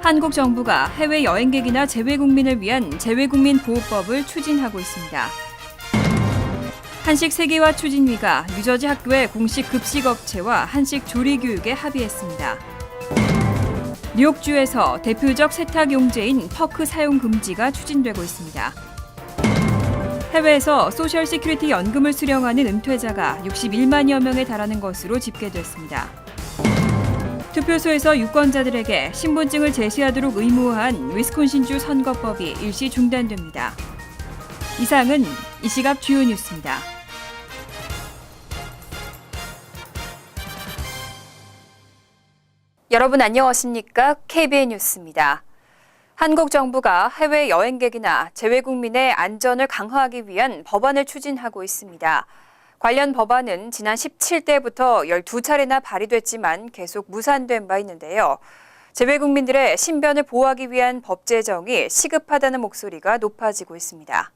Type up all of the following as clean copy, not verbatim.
한국 정부가 해외 여행객이나 재외국민을 위한 재외국민 보호법을 추진하고 있습니다. 한식 세계화 추진위가 뉴저지 학교의 공식 급식업체와 한식 조리 교육에 합의했습니다. 뉴욕주에서 대표적 세탁 용제인 퍼크 사용 금지가 추진되고 있습니다. 해외에서 소셜 시큐리티 연금을 수령하는 은퇴자가 61만여 명에 달하는 것으로 집계됐습니다. 투표소에서 유권자들에게 신분증을 제시하도록 의무화한 위스콘신주 선거법이 일시 중단됩니다. 이상은 이 시각 주요 뉴스입니다. 여러분 안녕하십니까? KBN 뉴스입니다. 한국 정부가 해외 여행객이나 재외국민의 안전을 강화하기 위한 법안을 추진하고 있습니다. 관련 법안은 지난 17대부터 12차례나 발의됐지만 계속 무산된 바 있는데요. 재외국민들의 신변을 보호하기 위한 법 제정이 시급하다는 목소리가 높아지고 있습니다.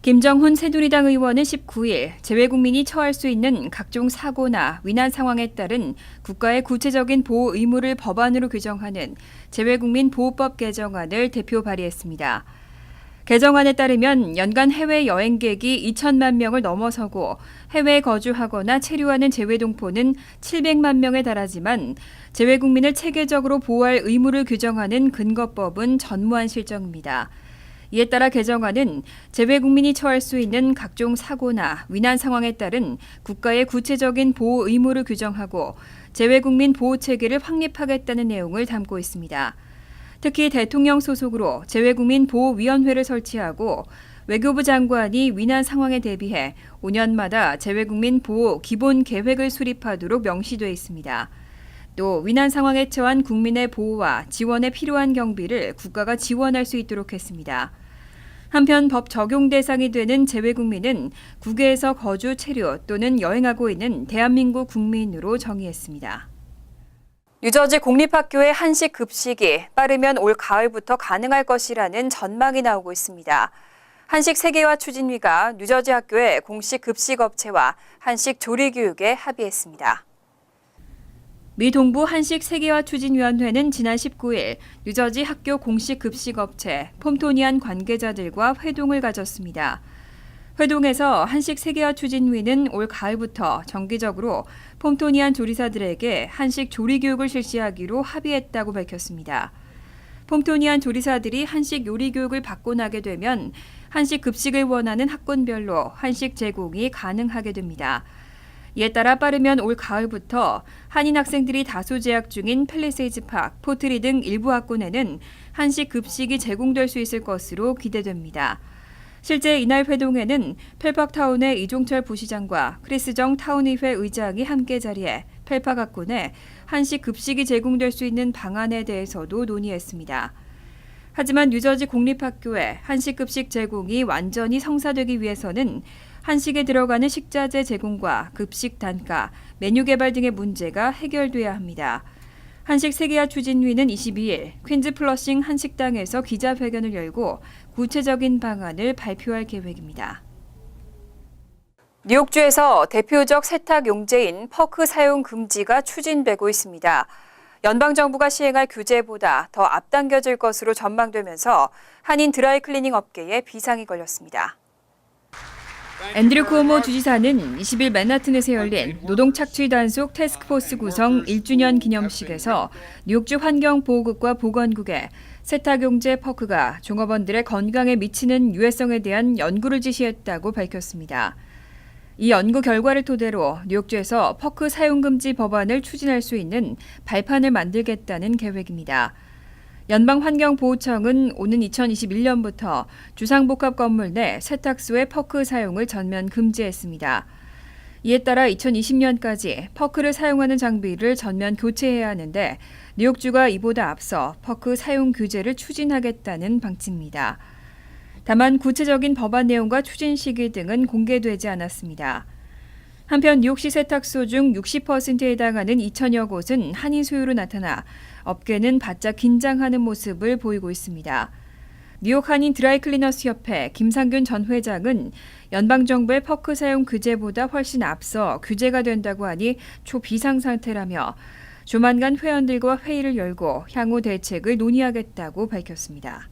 김정훈 새누리당 의원은 19일 재외국민이 처할 수 있는 각종 사고나 위난 상황에 따른 국가의 구체적인 보호 의무를 법안으로 규정하는 재외국민 보호법 개정안을 대표 발의했습니다. 개정안에 따르면 연간 해외 여행객이 2천만 명을 넘어서고 해외에 거주하거나 체류하는 재외동포는 700만 명에 달하지만 재외국민을 체계적으로 보호할 의무를 규정하는 근거법은 전무한 실정입니다. 이에 따라 개정안은 재외국민이 처할 수 있는 각종 사고나 위난 상황에 따른 국가의 구체적인 보호 의무를 규정하고 재외국민 보호 체계를 확립하겠다는 내용을 담고 있습니다. 특히 대통령 소속으로 재외국민 보호위원회를 설치하고 외교부 장관이 위난 상황에 대비해 5년마다 재외국민 보호 기본 계획을 수립하도록 명시돼 있습니다. 또 위난 상황에 처한 국민의 보호와 지원에 필요한 경비를 국가가 지원할 수 있도록 했습니다. 한편 법 적용 대상이 되는 재외국민은 국외에서 거주, 체류 또는 여행하고 있는 대한민국 국민으로 정의했습니다. 뉴저지 공립학교의 한식 급식이 빠르면 올 가을부터 가능할 것이라는 전망이 나오고 있습니다. 한식 세계화 추진위가 뉴저지 학교의 공식 급식업체와 한식 조리 교육에 합의했습니다. 미 동부 한식 세계화 추진위원회는 지난 19일 뉴저지 학교 공식 급식업체 폼토니안 관계자들과 회동을 가졌습니다. 회동에서 한식 세계화 추진위는 올 가을부터 정기적으로 폼토니안 조리사들에게 한식 조리 교육을 실시하기로 합의했다고 밝혔습니다. 폼토니안 조리사들이 한식 요리 교육을 받고 나게 되면 한식 급식을 원하는 학군별로 한식 제공이 가능하게 됩니다. 이에 따라 빠르면 올 가을부터 한인 학생들이 다수 재학 중인 팰리세이즈 팍, 포트리 등 일부 학군에는 한식 급식이 제공될 수 있을 것으로 기대됩니다. 실제 이날 회동에는 펠팍타운의 이종철 부시장과 크리스정 타운의회 의장이 함께 자리해 펠팍 학군에 한식 급식이 제공될 수 있는 방안에 대해서도 논의했습니다. 하지만 뉴저지 공립학교에 한식 급식 제공이 완전히 성사되기 위해서는 한식에 들어가는 식자재 제공과 급식 단가, 메뉴 개발 등의 문제가 해결돼야 합니다. 한식 세계화 추진위는 22일 퀸즈 플러싱 한식당에서 기자회견을 열고 구체적인 방안을 발표할 계획입니다. 뉴욕주에서 대표적 세탁 용제인 퍼크 사용 금지가 추진되고 있습니다. 연방정부가 시행할 규제보다 더 앞당겨질 것으로 전망되면서 한인 드라이클리닝 업계에 비상이 걸렸습니다. 앤드류 쿠오모 주지사는 20일 맨하튼에서 열린 노동착취 단속 태스크포스 구성 1주년 기념식에서 뉴욕주 환경보호국과 보건국에 세탁용제 퍼크가 종업원들의 건강에 미치는 유해성에 대한 연구를 지시했다고 밝혔습니다. 이 연구 결과를 토대로 뉴욕주에서 퍼크 사용금지 법안을 추진할 수 있는 발판을 만들겠다는 계획입니다. 연방환경보호청은 오는 2021년부터 주상복합 건물 내 세탁소의 퍼크 사용을 전면 금지했습니다. 이에 따라 2020년까지 퍼크를 사용하는 장비를 전면 교체해야 하는데 뉴욕주가 이보다 앞서 퍼크 사용 규제를 추진하겠다는 방침입니다. 다만 구체적인 법안 내용과 추진 시기 등은 공개되지 않았습니다. 한편 뉴욕시 세탁소 중 60%에 해당하는 2천여 곳은 한인 소유로 나타나 업계는 바짝 긴장하는 모습을 보이고 있습니다. 뉴욕 한인 드라이클리너스 협회 김상균 전 회장은 연방정부의 퍼크 사용 규제보다 훨씬 앞서 규제가 된다고 하니 초비상 상태라며 조만간 회원들과 회의를 열고 향후 대책을 논의하겠다고 밝혔습니다.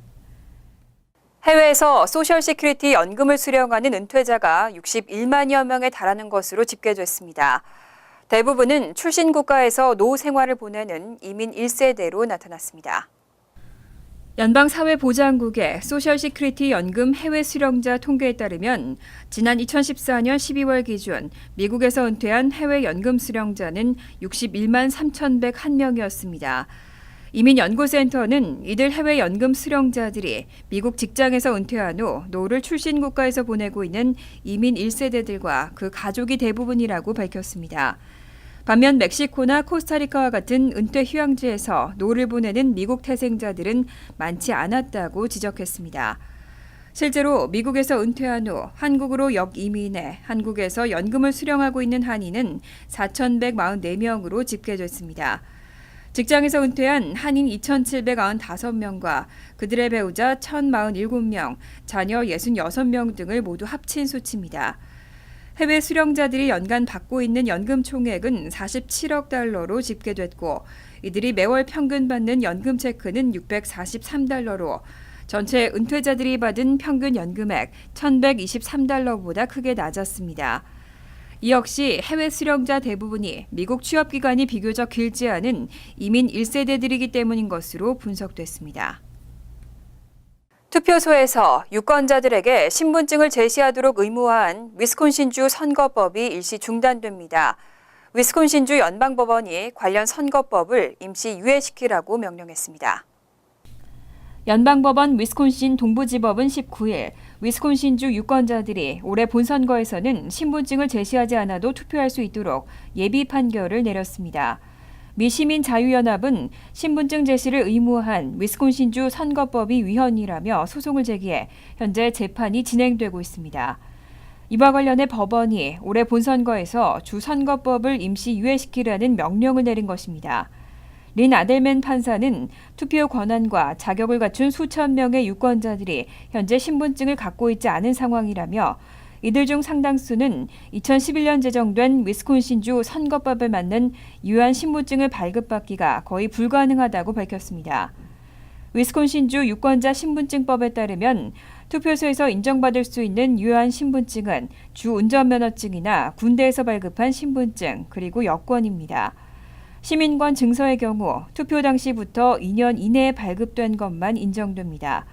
해외에서 소셜 시큐리티 연금을 수령하는 은퇴자가 61만여 명에 달하는 것으로 집계됐습니다. 대부분은 출신 국가에서 노후 생활을 보내는 이민 1세대로 나타났습니다. 연방사회보장국의 소셜 시큐리티 연금 해외 수령자 통계에 따르면 지난 2014년 12월 기준 미국에서 은퇴한 해외 연금 수령자는 61만 3,101명이었습니다. 이민연구센터는 이들 해외 연금 수령자들이 미국 직장에서 은퇴한 후 노후를 출신 국가에서 보내고 있는 이민 1세대들과 그 가족이 대부분이라고 밝혔습니다. 반면 멕시코나 코스타리카와 같은 은퇴 휴양지에서 노후를 보내는 미국 태생자들은 많지 않았다고 지적했습니다. 실제로 미국에서 은퇴한 후 한국으로 역이민해 한국에서 연금을 수령하고 있는 한인은 4,144명으로 집계됐습니다. 직장에서 은퇴한 한인 2,795명과 그들의 배우자 1,047명, 자녀 66명 등을 모두 합친 수치입니다. 해외 수령자들이 연간 받고 있는 연금 총액은 47억 달러로 집계됐고 이들이 매월 평균 받는 연금 체크는 643달러로 전체 은퇴자들이 받은 평균 연금액 1,123달러보다 크게 낮았습니다. 이 역시 해외 수령자 대부분이 미국 취업기간이 비교적 길지 않은 이민 1세대들이기 때문인 것으로 분석됐습니다. 투표소에서 유권자들에게 신분증을 제시하도록 의무화한 위스콘신주 선거법이 일시 중단됩니다. 위스콘신주 연방법원이 관련 선거법을 임시 유예시키라고 명령했습니다. 연방법원 위스콘신 동부지법은 19일 위스콘신주 유권자들이 올해 본선거에서는 신분증을 제시하지 않아도 투표할 수 있도록 예비 판결을 내렸습니다. 미 시민자유연합은 신분증 제시를 의무화한 위스콘신주 선거법이 위헌이라며 소송을 제기해 현재 재판이 진행되고 있습니다. 이와 관련해 법원이 올해 본선거에서 주 선거법을 임시 유예시키라는 명령을 내린 것입니다. 린 아델맨 판사는 투표 권한과 자격을 갖춘 수천 명의 유권자들이 현재 신분증을 갖고 있지 않은 상황이라며 이들 중 상당수는 2011년 제정된 위스콘신주 선거법에 맞는 유효한 신분증을 발급받기가 거의 불가능하다고 밝혔습니다. 위스콘신주 유권자 신분증법에 따르면 투표소에서 인정받을 수 있는 유효한 신분증은 주 운전면허증이나 군대에서 발급한 신분증 그리고 여권입니다. 시민권 증서의 경우 투표 당시부터 2년 이내에 발급된 것만 인정됩니다.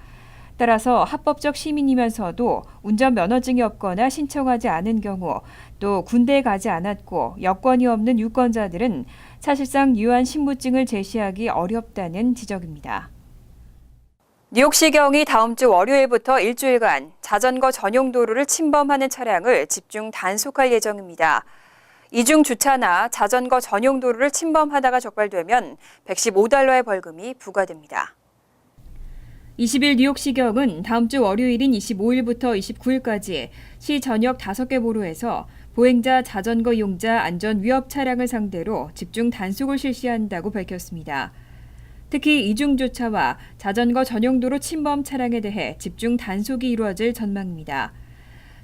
따라서 합법적 시민이면서도 운전면허증이 없거나 신청하지 않은 경우 또 군대에 가지 않았고 여권이 없는 유권자들은 사실상 유효한 신분증을 제시하기 어렵다는 지적입니다. 뉴욕시경이 다음 주 월요일부터 일주일간 자전거 전용 도로를 침범하는 차량을 집중 단속할 예정입니다. 이중 주차나 자전거 전용 도로를 침범하다가 적발되면 $115의 벌금이 부과됩니다. 20일 뉴욕시경은 다음 주 월요일인 25일부터 29일까지 시 전역 5개 보로에서 보행자, 자전거 이용자, 안전 위협 차량을 상대로 집중 단속을 실시한다고 밝혔습니다. 특히 이중주차와 자전거 전용도로 침범 차량에 대해 집중 단속이 이루어질 전망입니다.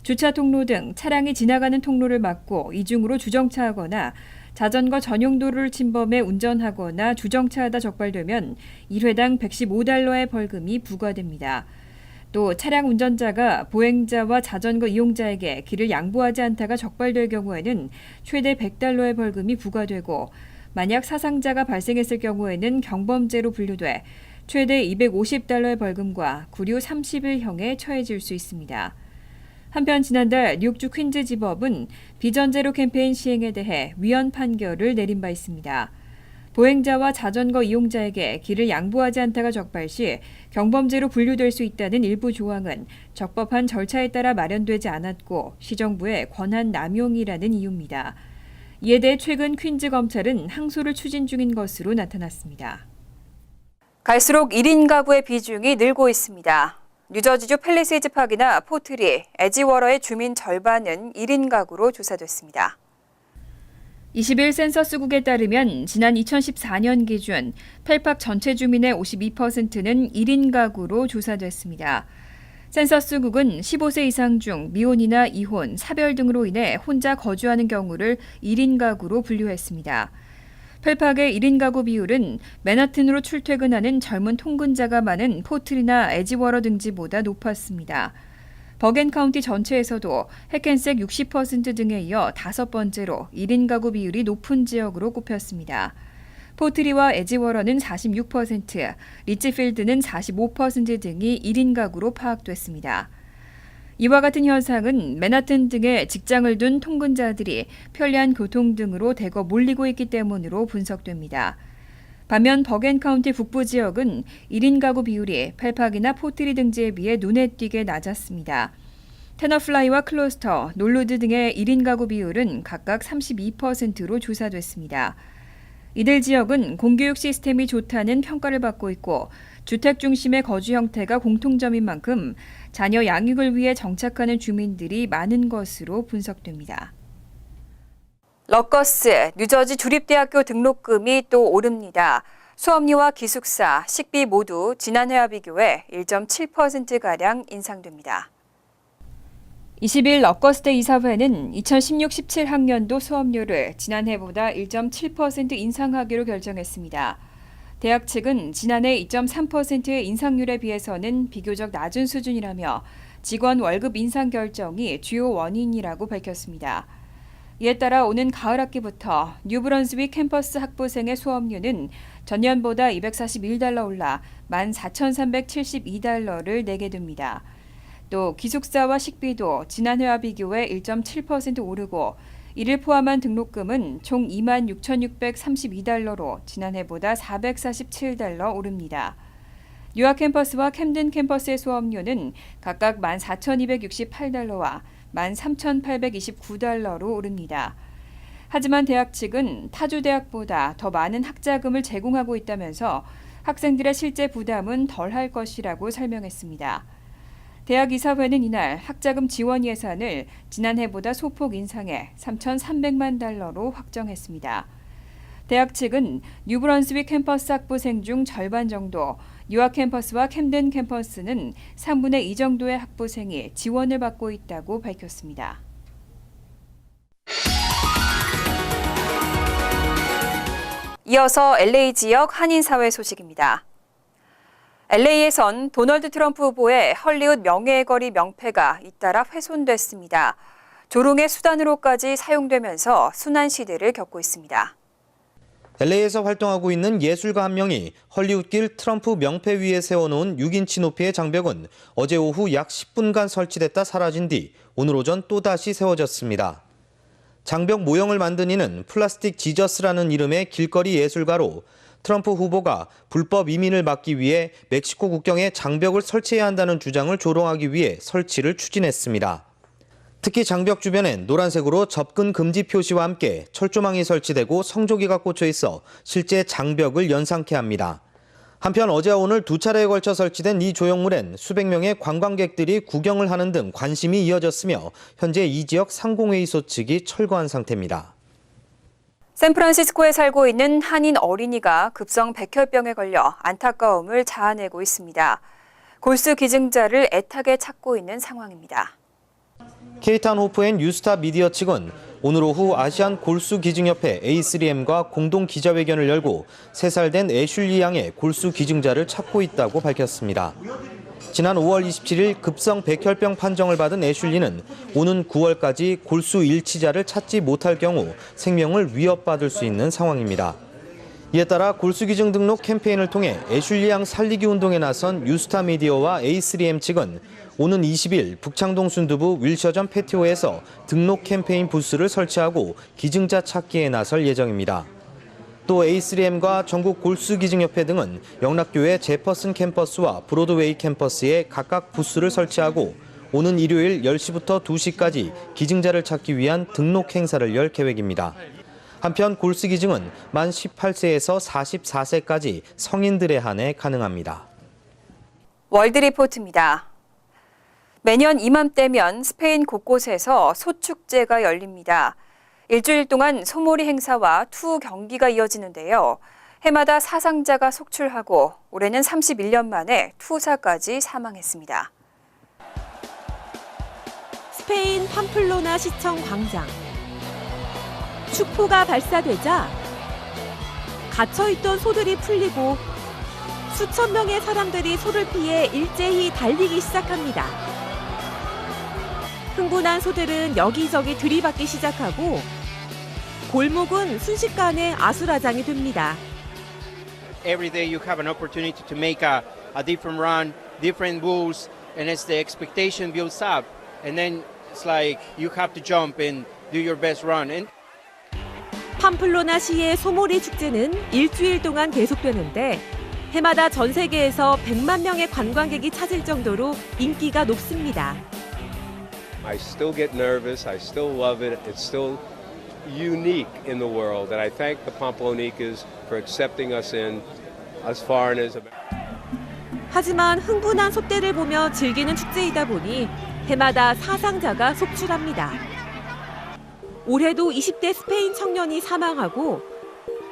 주차 통로 등 차량이 지나가는 통로를 막고 이중으로 주정차하거나 자전거 전용도로를 침범해 운전하거나 주정차하다 적발되면 1회당 $115의 벌금이 부과됩니다. 또 차량 운전자가 보행자와 자전거 이용자에게 길을 양보하지 않다가 적발될 경우에는 최대 $100의 벌금이 부과되고 만약 사상자가 발생했을 경우에는 경범죄로 분류돼 최대 $250의 벌금과 구류 30일형에 처해질 수 있습니다. 한편 지난달 뉴욕주 퀸즈지법은 비전제로 캠페인 시행에 대해 위헌 판결을 내린 바 있습니다. 보행자와 자전거 이용자에게 길을 양보하지 않다가 적발 시 경범죄로 분류될 수 있다는 일부 조항은 적법한 절차에 따라 마련되지 않았고 시정부의 권한 남용이라는 이유입니다. 이에 대해 최근 퀸즈 검찰은 항소를 추진 중인 것으로 나타났습니다. 갈수록 1인 가구의 비중이 늘고 있습니다. 뉴저지주 팰리세이즈 파크나 포트리, 에지워러의 주민 절반은 1인 가구로 조사됐습니다. 20일 센서스국에 따르면 지난 2014년 기준 펠팍 전체 주민의 52%는 1인 가구로 조사됐습니다. 센서스국은 15세 이상 중 미혼이나 이혼, 사별 등으로 인해 혼자 거주하는 경우를 1인 가구로 분류했습니다. 펠팍의 1인 가구 비율은 맨하튼으로 출퇴근하는 젊은 통근자가 많은 포트리나 에지워러 등지보다 높았습니다. 버겐 카운티 전체에서도 해켄색 60% 등에 이어 5번째로 1인 가구 비율이 높은 지역으로 꼽혔습니다. 포트리와 에지워러는 46%, 리치필드는 45% 등이 1인 가구로 파악됐습니다. 이와 같은 현상은 맨하튼 등에 직장을 둔 통근자들이 편리한 교통 등으로 대거 몰리고 있기 때문으로 분석됩니다. 반면 버겐 카운티 북부 지역은 1인 가구 비율이 펠팍이나 포트리 등지에 비해 눈에 띄게 낮았습니다. 테너플라이와 클로스터, 놀루드 등의 1인 가구 비율은 각각 32%로 조사됐습니다. 이들 지역은 공교육 시스템이 좋다는 평가를 받고 있고 주택 중심의 거주 형태가 공통점인 만큼 자녀 양육을 위해 정착하는 주민들이 많은 것으로 분석됩니다. 러커스, 뉴저지 주립대학교 등록금이 또 오릅니다. 수업료와 기숙사, 식비 모두 지난해와 비교해 1.7%가량 인상됩니다. 20일 러커스대 이사회는 2016-17 학년도 수업료를 지난해보다 1.7% 인상하기로 결정했습니다. 대학 측은 지난해 2.3%의 인상률에 비해서는 비교적 낮은 수준이라며 직원 월급 인상 결정이 주요 원인이라고 밝혔습니다. 이에 따라 오는 가을 학기부터 뉴브런스윅 캠퍼스 학부생의 수업료는 전년보다 $241 올라 14,372달러를 내게 됩니다. 또 기숙사와 식비도 지난해와 비교해 1.7% 오르고 이를 포함한 등록금은 총 26,632달러로 지난해보다 $447 오릅니다. 뉴욕 캠퍼스와 캠든 캠퍼스의 수업료는 각각 14,268달러와 13,829달러로 오릅니다. 하지만 대학 측은 타주 대학보다 더 많은 학자금을 제공하고 있다면서 학생들의 실제 부담은 덜할 것이라고 설명했습니다. 대학 이사회는 이날 학자금 지원 예산을 지난해보다 소폭 인상해 3,300만 달러로 확정했습니다. 대학 측은 뉴브런스윅 캠퍼스 학부생 중 절반 정도, 뉴욕 캠퍼스와 캠든 캠퍼스는 3분의 2 정도의 학부생이 지원을 받고 있다고 밝혔습니다. 이어서 LA 지역 한인사회 소식입니다. LA에선 도널드 트럼프 후보의 헐리우드 명예의 거리 명패가 잇따라 훼손됐습니다. 조롱의 수단으로까지 사용되면서 순환 시대를 겪고 있습니다. LA에서 활동하고 있는 예술가 한 명이 헐리우드길 트럼프 명패 위에 세워놓은 6인치 높이의 장벽은 어제 오후 약 10분간 설치됐다 사라진 뒤 오늘 오전 또다시 세워졌습니다. 장벽 모형을 만든 이는 플라스틱 지저스라는 이름의 길거리 예술가로 트럼프 후보가 불법 이민을 막기 위해 멕시코 국경에 장벽을 설치해야 한다는 주장을 조롱하기 위해 설치를 추진했습니다. 특히 장벽 주변엔 노란색으로 접근 금지 표시와 함께 철조망이 설치되고 성조기가 꽂혀 있어 실제 장벽을 연상케 합니다. 한편 어제와 오늘 두 차례에 걸쳐 설치된 이 조형물엔 수백 명의 관광객들이 구경을 하는 등 관심이 이어졌으며 현재 이 지역 상공회의소 측이 철거한 상태입니다. 샌프란시스코에 살고 있는 한인 어린이가 급성 백혈병에 걸려 안타까움을 자아내고 있습니다. 골수 기증자를 애타게 찾고 있는 상황입니다. 케이탄 호프앤 유스타 미디어 측은 오늘 오후 아시안 골수 기증협회 A3M과 공동 기자회견을 열고 3살 된 애슐리 양의 골수 기증자를 찾고 있다고 밝혔습니다. 지난 5월 27일 급성 백혈병 판정을 받은 애슐리는 오는 9월까지 골수 일치자를 찾지 못할 경우 생명을 위협받을 수 있는 상황입니다. 이에 따라 골수 기증 등록 캠페인을 통해 애슐리 양 살리기 운동에 나선 유스타 미디어와 A3M 측은 오는 20일 북창동 순두부 윌셔전 패티오에서 등록 캠페인 부스를 설치하고 기증자 찾기에 나설 예정입니다. 또 A3M과 전국 골수기증협회 등은 영락교의 제퍼슨 캠퍼스와 브로드웨이 캠퍼스에 각각 부스를 설치하고 오는 일요일 10시부터 2시까지 기증자를 찾기 위한 등록 행사를 열 계획입니다. 한편 골수기증은 만 18세에서 44세까지 성인들에 한해 가능합니다. 월드리포트입니다. 매년 이맘때면 스페인 곳곳에서 소축제가 열립니다. 일주일 동안 소몰이 행사와 투 경기가 이어지는데요. 해마다 사상자가 속출하고 올해는 31년 만에 투사까지 사망했습니다. 스페인 팜플로나 시청 광장. 축포가 발사되자 갇혀있던 소들이 풀리고 수천 명의 사람들이 소를 피해 일제히 달리기 시작합니다. 흥분한 소들은 여기저기 들이받기 시작하고 골목은 순식간에 아수라장이 됩니다. Every day you have an opportunity to make a different run, different bulls, and as the expectation builds up, and then it's like you have to jump and do your best run. And 팜플로나시의 소몰이 축제는 일주일 동안 계속되는데 해마다 전 세계에서 100만 명의 관광객이 찾을 정도로 인기가 높습니다. I still get nervous. I still love it. It's still unique in the world. And I thank the Pamplonicas for accepting us in as foreigners. 하지만 흥분한 소떼를 보며 즐기는 축제이다 보니 해마다 사상자가 속출합니다. 올해도 20대 스페인 청년이 사망하고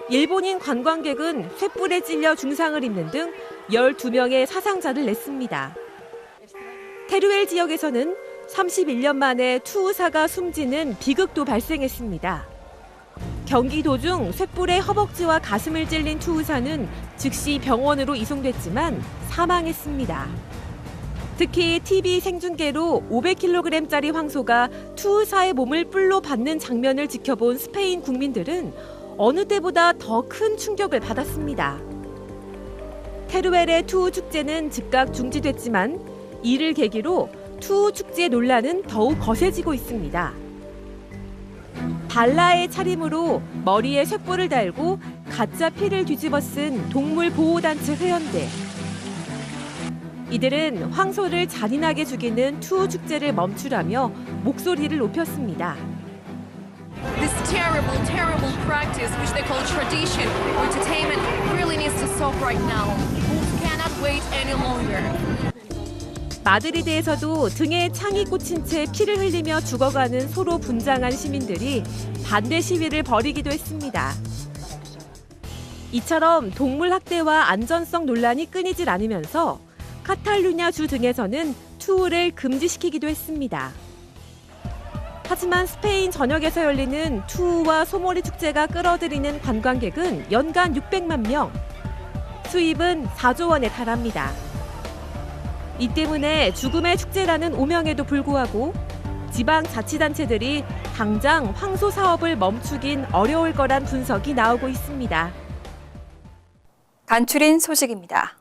일본인 관광객은 쇳불에 찔려 중상을 입는 등 12명의 사상자를 냈습니다. 테루엘 지역에서는 31년 만에 투우사가 숨지는 비극도 발생했습니다. 경기 도중 쇳불에 허벅지와 가슴을 찔린 투우사는 즉시 병원으로 이송됐지만 사망했습니다. 특히 TV 생중계로 500kg짜리 황소가 투우사의 몸을 뿔로 받는 장면을 지켜본 스페인 국민들은 어느 때보다 더 큰 충격을 받았습니다. 테루엘의 투우 축제는 즉각 중지됐지만 이를 계기로 투우 축제 논란은 더욱 거세지고 있습니다. 발라의 차림으로 머리에 쇳불을 달고 가짜 피를 뒤집어 쓴 동물보호단체 회원들. 이들은 황소를 잔인하게 죽이는 투우 축제를 멈추라며 목소리를 높였습니다. This terrible, terrible practice, which they call tradition or entertainment, really needs to stop right now. Bulls cannot wait any longer. 마드리드에서도 등에 창이 꽂힌 채 피를 흘리며 죽어가는 소로 분장한 시민들이 반대 시위를 벌이기도 했습니다. 이처럼 동물 학대와 안전성 논란이 끊이질 않으면서 카탈루냐 주 등에서는 투우를 금지시키기도 했습니다. 하지만 스페인 전역에서 열리는 투우와 소몰이 축제가 끌어들이는 관광객은 연간 600만 명, 수입은 4조 원에 달합니다. 이 때문에 죽음의 축제라는 오명에도 불구하고 지방자치단체들이 당장 황소 사업을 멈추긴 어려울 거란 분석이 나오고 있습니다. 간추린 소식입니다.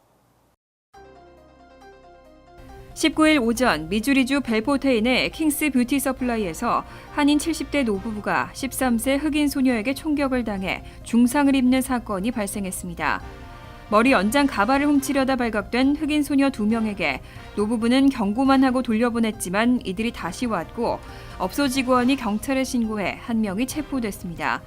19일 오전 미주리주 벨포테인의 킹스 뷰티 서플라이에서 한인 70대 노부부가 13세 흑인 소녀에게 총격을 당해 중상을 입는 사건이 발생했습니다. 머리 연장 가발을 훔치려다 발각된 흑인 소녀 2명에게 노부부는 경고만 하고 돌려보냈지만 이들이 다시 왔고 업소 직원이 경찰에 신고해 한 명이 체포됐습니다.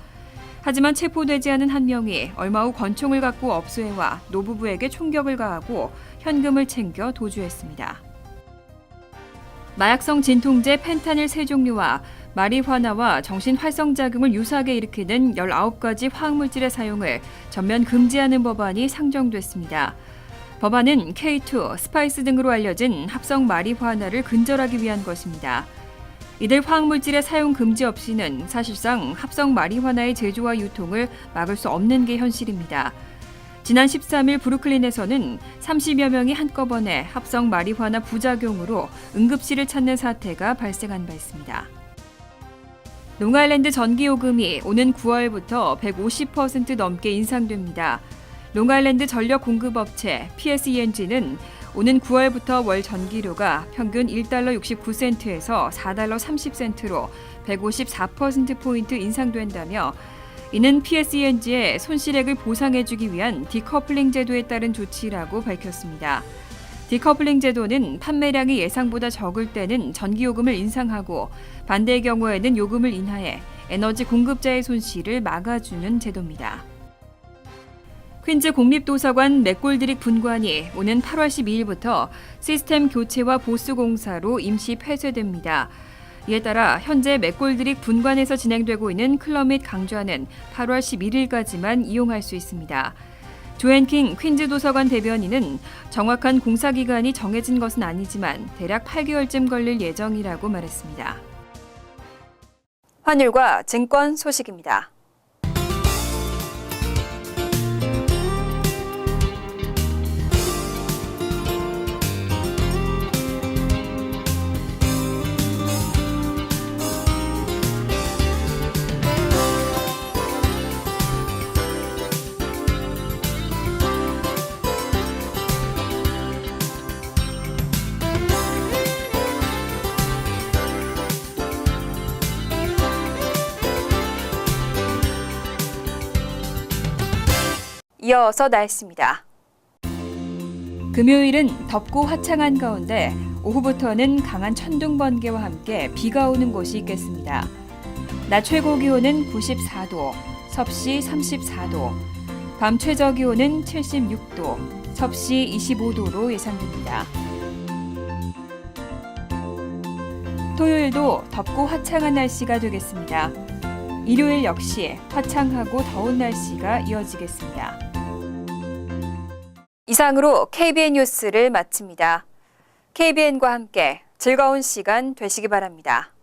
하지만 체포되지 않은 한 명이 얼마 후 권총을 갖고 업소에 와 노부부에게 총격을 가하고 현금을 챙겨 도주했습니다. 마약성 진통제 펜타닐 3종류와 마리화나와 정신활성작용을 유사하게 일으키는 19가지 화학물질의 사용을 전면 금지하는 법안이 상정됐습니다. 법안은 K2, 스파이스 등으로 알려진 합성 마리화나를 근절하기 위한 것입니다. 이들 화학물질의 사용 금지 없이는 사실상 합성 마리화나의 제조와 유통을 막을 수 없는 게 현실입니다. 지난 13일 브루클린에서는 30여 명이 한꺼번에 합성 마리화나 부작용으로 응급실을 찾는 사태가 발생한 바 있습니다. 롱아일랜드 전기요금이 오는 9월부터 150% 넘게 인상됩니다. 롱아일랜드 전력공급업체 PSENG는 오는 9월부터 월 전기료가 평균 1달러 69센트에서 4달러 30센트로 154%포인트 인상된다며 이는 PSENG의 손실액을 보상해주기 위한 디커플링 제도에 따른 조치라고 밝혔습니다. 디커플링 제도는 판매량이 예상보다 적을 때는 전기요금을 인상하고 반대의 경우에는 요금을 인하해 에너지 공급자의 손실을 막아주는 제도입니다. 퀸즈 공립도서관 맥골드릭 분관이 오는 8월 12일부터 시스템 교체와 보수 공사로 임시 폐쇄됩니다. 이에 따라 현재 맥골드릭 분관에서 진행되고 있는 클럽 및 강좌는 8월 11일까지만 이용할 수 있습니다. 조앤킹 퀸즈 도서관 대변인은 정확한 공사 기간이 정해진 것은 아니지만 대략 8개월쯤 걸릴 예정이라고 말했습니다. 환율과 증권 소식입니다. 이어서 날씨입니다. 금요일은 덥고 화창한 가운데 오후부터는 강한 천둥 번개와 함께 비가 오는 곳이 있겠습니다. 낮 최고 기온은 94도, 섭씨 34도, 밤 최저 기온은 76도, 섭씨 25도로 예상됩니다. 토요일도 덥고 화창한 날씨가 되겠습니다. 일요일 역시 화창하고 더운 날씨가 이어지겠습니다. 이상으로 KBN 뉴스를 마칩니다. KBN과 함께 즐거운 시간 되시기 바랍니다.